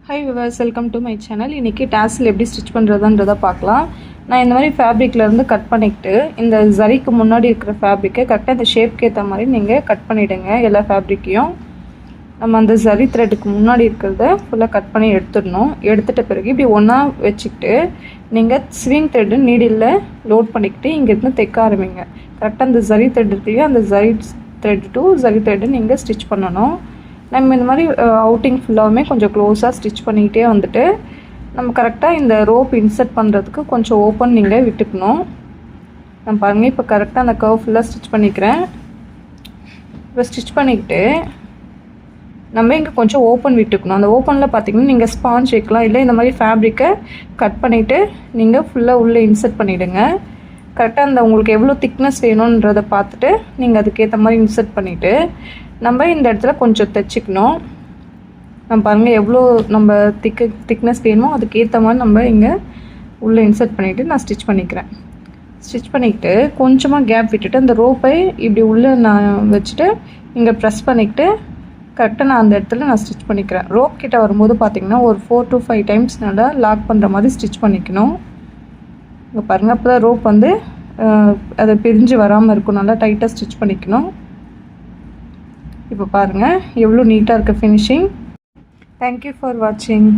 Hi viewers, welcome to my channel. இன்றைக்கி டாஸில் எப்படி ஸ்டிச் பண்ணுறதுன்றதை பார்க்கலாம். நான் இந்த மாதிரி ஃபேப்ரிக்லேருந்து கட் பண்ணிக்கிட்டு இந்த ஜரிக்கு முன்னாடி இருக்கிற ஃபேப்ரிக்கை கரெக்டாக இந்த ஷேப்க்கு ஏற்ற மாதிரி நீங்கள் கட் பண்ணிவிடுங்க. எல்லா ஃபேப்ரிக்கையும் நம்ம அந்த ஜரி த்ரெட்டுக்கு முன்னாடி இருக்கிறத ஃபுல்லாக கட் பண்ணி எடுத்துடணும். எடுத்துகிட்ட பிறகு இப்படி ஒன்றா வச்சுக்கிட்டு நீங்கள் ஸ்விங் த்ரெட்டு நீடில் லோட் பண்ணிக்கிட்டு இங்கேருந்து தைக்க ஆரம்பிங்க. கரெக்டாக அந்த ஜரி த்ரெட் இருக்குல்லையா, அந்த zari thread to zari thread நீங்கள் ஸ்டிச் பண்ணணும். நம்ம இந்த மாதிரி அவுட்டிங் ஃபுல்லாகவுமே கொஞ்சம் க்ளோஸாக ஸ்டிச் பண்ணிக்கிட்டே வந்துட்டு நம்ம கரெக்டாக இந்த ரோப் இன்சர்ட் பண்ணுறதுக்கு கொஞ்சம் ஓப்பன் நீங்கள் விட்டுக்கணும். நான் பாருங்கள், இப்போ கரெக்டாக அந்த கர்வ் ஃபுல்லாக ஸ்டிச் பண்ணிக்கிறேன். இப்போ ஸ்டிச் பண்ணிக்கிட்டு நம்ம இங்கே கொஞ்சம் ஓப்பன் விட்டுக்கணும். அந்த ஓப்பனில் பார்த்திங்கன்னா நீங்கள் ஸ்பாஞ்ச் வைக்கலாம், இல்லை இந்த மாதிரி ஃபேப்ரிக்கை கட் பண்ணிவிட்டு நீங்கள் ஃபுல்லாக உள்ளே இன்சர்ட் பண்ணிவிடுங்க. கரெக்டாக அந்த உங்களுக்கு எவ்வளோ திக்னஸ் வேணுன்றதை பார்த்துட்டு நீங்கள் அதுக்கேற்ற மாதிரி இன்சர்ட் பண்ணிவிட்டு நம்ம இந்த இடத்துல கொஞ்சம் தைச்சிக்கணும். நம்ம பாருங்கள் எவ்வளோ நம்ம திக்னஸ் வேணுமோ அதுக்கேற்ற மாதிரி நம்ம இங்கே உள்ளே இன்சர்ட் பண்ணிவிட்டு நான் ஸ்டிச் பண்ணிக்கிறேன். ஸ்டிச் பண்ணிக்கிட்டு கொஞ்சமாக கேப் விட்டுட்டு அந்த ரோப்பை இப்படி உள்ளே நான் வச்சுட்டு இங்கே ப்ரெஸ் பண்ணிக்கிட்டு கரெக்டாக நான் அந்த இடத்துல நான் ஸ்டிச் பண்ணிக்கிறேன். ரோப் கிட்ட வரும்போது பார்த்திங்கன்னா ஒரு 4 to 5 டைம்ஸ் நல்லா லாக் பண்ணுற மாதிரி ஸ்டிச் பண்ணிக்கணும். இங்கே பாருங்கள், அப்போ தான் ரோப் வந்து அதை பிரிஞ்சு வராமல் இருக்கும். நல்லா டைட்டாக ஸ்டிச் பண்ணிக்கணும். இப்போ பாருங்கள் எவ்வளோ நீட்டாக இருக்குது ஃபினிஷிங். தேங்க்யூ ஃபார் வாட்சிங்.